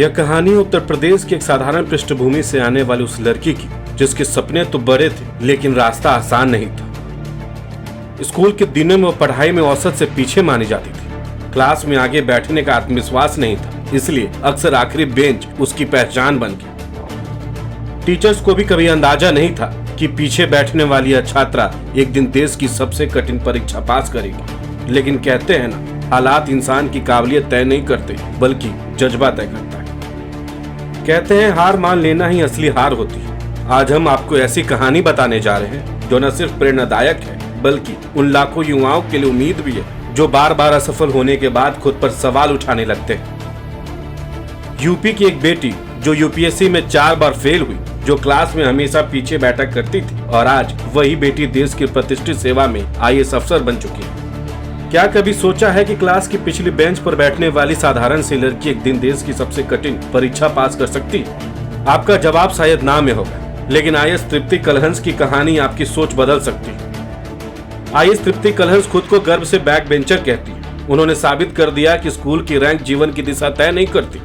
यह कहानी उत्तर प्रदेश की एक साधारण पृष्ठभूमि से आने वाली उस लड़की की, जिसके सपने तो बड़े थे लेकिन रास्ता आसान नहीं था। स्कूल के दिनों में वो पढ़ाई में औसत से पीछे मानी जाती थी। क्लास में आगे बैठने का आत्मविश्वास नहीं था, इसलिए अक्सर आखिरी बेंच उसकी पहचान बन गई। टीचर्स को भी कभी अंदाजा नहीं था कि पीछे बैठने वाली यह छात्रा एक दिन देश की सबसे कठिन परीक्षा पास करेगी। लेकिन कहते हैं ना, हालात इंसान की काबिलियत तय नहीं करते बल्कि जज्बा तय करता है। कहते हैं हार मान लेना ही असली हार होती है। आज हम आपको ऐसी कहानी बताने जा रहे हैं जो न सिर्फ प्रेरणादायक है बल्कि उन लाखों युवाओं के लिए उम्मीद भी है जो बार बार असफल होने के बाद खुद पर सवाल उठाने लगते हैं। यूपी की एक बेटी जो यूपीएससी में 4 बार फेल हुई, जो क्लास में हमेशा पीछे बैठा करती थी, और आज वही बेटी देश की प्रतिष्ठित सेवा में आईएएस अफसर बन चुकी है। क्या कभी सोचा है कि क्लास की पिछली बेंच पर बैठने वाली साधारण सी लड़की एक दिन देश की सबसे कठिन परीक्षा पास कर सकती है? आपका जवाब शायद ना में होगा, लेकिन आईएएस तृप्ति कलहंस की कहानी आपकी सोच बदल सकती है। आईएएस तृप्ति कलहंस खुद को गर्व से बैक बेंचर कहती है। उन्होंने साबित कर दिया कि स्कूल की रैंक जीवन की दिशा तय नहीं करती।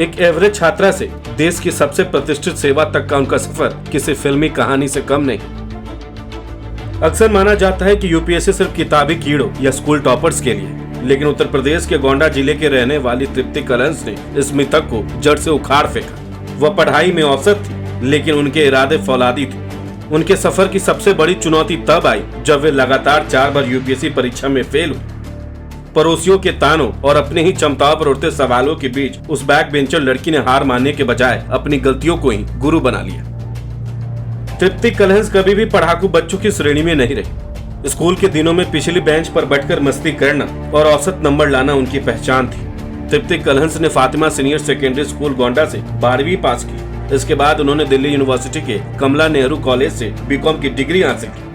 एक एवरेज छात्रा से देश की सबसे प्रतिष्ठित सेवा तक का उनका सफर किसी फिल्मी कहानी से कम नहीं। अक्सर माना जाता है कि यूपीएससी सिर्फ किताबी कीड़ों या स्कूल टॉपर्स के लिए, लेकिन उत्तर प्रदेश के गोंडा जिले के रहने वाली तृप्ति कलहंस ने इस मिथक को जड़ से उखाड़ फेंका। वह पढ़ाई में औसत थी, लेकिन उनके इरादे फौलादी थे। उनके सफर की सबसे बड़ी चुनौती तब आई जब वे लगातार 4 बार यूपीएससी परीक्षा में फेल हुई। पड़ोसियों के तानों और अपने ही क्षमताओं पर उठते सवालों के बीच उस बैक बेंचर लड़की ने हार मानने के बजाय अपनी गलतियों को ही गुरु बना लिया। तृप्ति कलहंस कभी भी पढ़ाकू बच्चों की श्रेणी में नहीं रही। स्कूल के दिनों में पिछली बेंच पर बैठकर मस्ती करना और औसत नंबर लाना उनकी पहचान थी। तृप्ति कलहंस ने Fatima senior secondary school Gonda से 12वीं पास की। इसके बाद उन्होंने दिल्ली यूनिवर्सिटी के कमला नेहरू कॉलेज से बीकॉम की डिग्री हासिल की।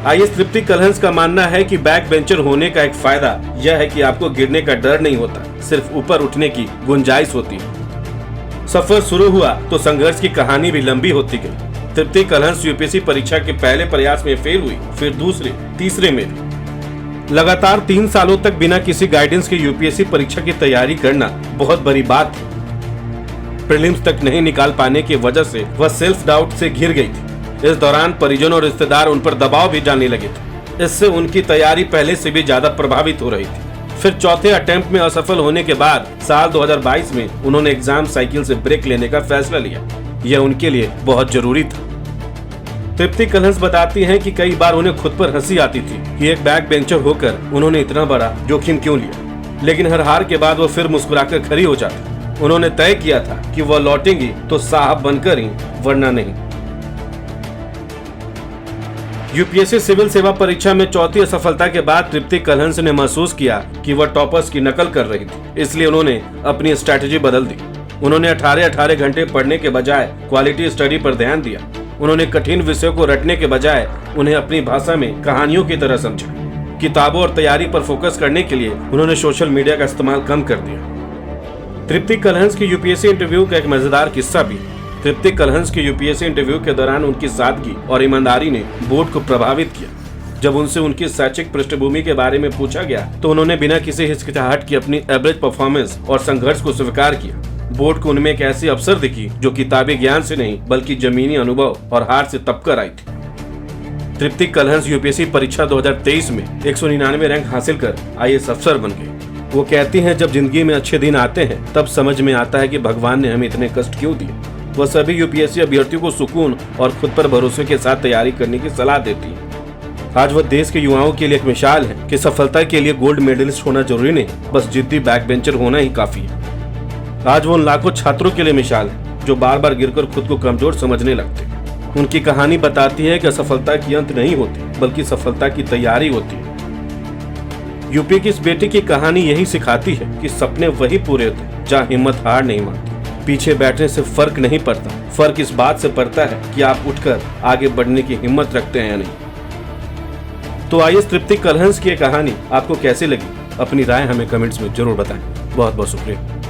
आईएएस तृप्ति कलहंस का मानना है कि बैक बेंचर होने का एक फायदा यह है कि आपको गिरने का डर नहीं होता, सिर्फ ऊपर उठने की गुंजाइश होती है। सफर शुरू हुआ तो संघर्ष की कहानी भी लंबी होती गई। तृप्ति कलहंस यूपीएससी परीक्षा के पहले प्रयास में फेल हुई, फिर दूसरे, तीसरे में भी। लगातार 3 सालों तक बिना किसी गाइडेंस के यूपीएससी परीक्षा की तैयारी करना बहुत बड़ी बात थी। प्रीलिम्स तक नहीं निकाल पाने की वजह से वह सेल्फ डाउट से घिर गई थी। इस दौरान परिजन और रिश्तेदार उन पर दबाव भी डालने लगे थे। इससे उनकी तैयारी पहले से भी ज्यादा प्रभावित हो रही थी। फिर चौथे अटेम्प्ट में असफल होने के बाद साल 2022 में उन्होंने एग्जाम साइकिल से ब्रेक लेने का फैसला लिया। यह उनके लिए बहुत जरूरी था। तृप्ति कलहंस बताती हैं कि कई बार उन्हें खुद पर हंसी आती थी कि एक बैक बेंचर होकर उन्होंने इतना बड़ा जोखिम क्यों लिया, लेकिन हर हार के बाद वो फिर मुस्कुराकर खड़ी हो जाती। उन्होंने तय किया था कि वह लौटेंगी तो साहब बनकर ही, वरना नहीं। यूपीएससी सिविल सेवा परीक्षा में चौथी असफलता के बाद तृप्ति कलहंस ने महसूस किया कि वह टॉपर्स की नकल कर रही थी, इसलिए उन्होंने अपनी स्ट्रैटेजी बदल दी। उन्होंने 18 घंटे पढ़ने के बजाय क्वालिटी स्टडी पर ध्यान दिया। उन्होंने कठिन विषयों को रटने के बजाय उन्हें अपनी भाषा में कहानियों की तरह समझा। किताबों और तैयारी पर फोकस करने के लिए उन्होंने सोशल मीडिया का इस्तेमाल कम कर दिया। तृप्ति कलहंस की यूपीएससी इंटरव्यू का एक मजेदार किस्सा भी। तृप्ति कलहंस की यूपीएससी इंटरव्यू के दौरान उनकी सादगी और ईमानदारी ने बोर्ड को प्रभावित किया। जब उनसे उनकी शैक्षिक पृष्ठभूमि के बारे में पूछा गया तो उन्होंने बिना किसी हिचकिचाहट की अपनी एवरेज परफॉर्मेंस और संघर्ष को स्वीकार किया। बोर्ड को उनमें एक ऐसी अफसर दिखी जो किताबी ज्ञान से नहीं बल्कि जमीनी अनुभव और हार से तपकर आई थी। तृप्ति कलहंस यूपीएससी परीक्षा 2023 में 199 रैंक हासिल कर आईएएस अफसर बन गए। वो कहती हैं, जब जिंदगी में अच्छे दिन आते हैं तब समझ में आता है कि भगवान ने हमें इतने कष्ट क्यों दिए। वह सभी यूपीएससी अभ्यर्थियों को सुकून और खुद पर भरोसे के साथ तैयारी करने की सलाह देती है। आज वह देश के युवाओं के लिए एक मिसाल है कि सफलता के लिए गोल्ड मेडलिस्ट होना जरूरी नहीं, बस जिद्दी बैक बेंचर होना ही काफी है। आज वो उन लाखों छात्रों के लिए मिसाल है जो बार बार गिरकर खुद को कमजोर समझने लगते हैं। उनकी कहानी बताती है कि असफलता की अंत नहीं होती बल्कि सफलता की तैयारी होती है। यूपी की इस बेटी की कहानी यही सिखाती है कि सपने वही पूरे होते जहाँ हिम्मत हार नहीं मानती। पीछे बैठने से फर्क नहीं पड़ता, फर्क इस बात से पड़ता है कि आप उठकर आगे बढ़ने की हिम्मत रखते हैं या नहीं। तो आईएएस तृप्ति कलहंस की कहानी आपको कैसी लगी? अपनी राय हमें कमेंट्स में जरूर बताएं। बहुत बहुत शुक्रिया।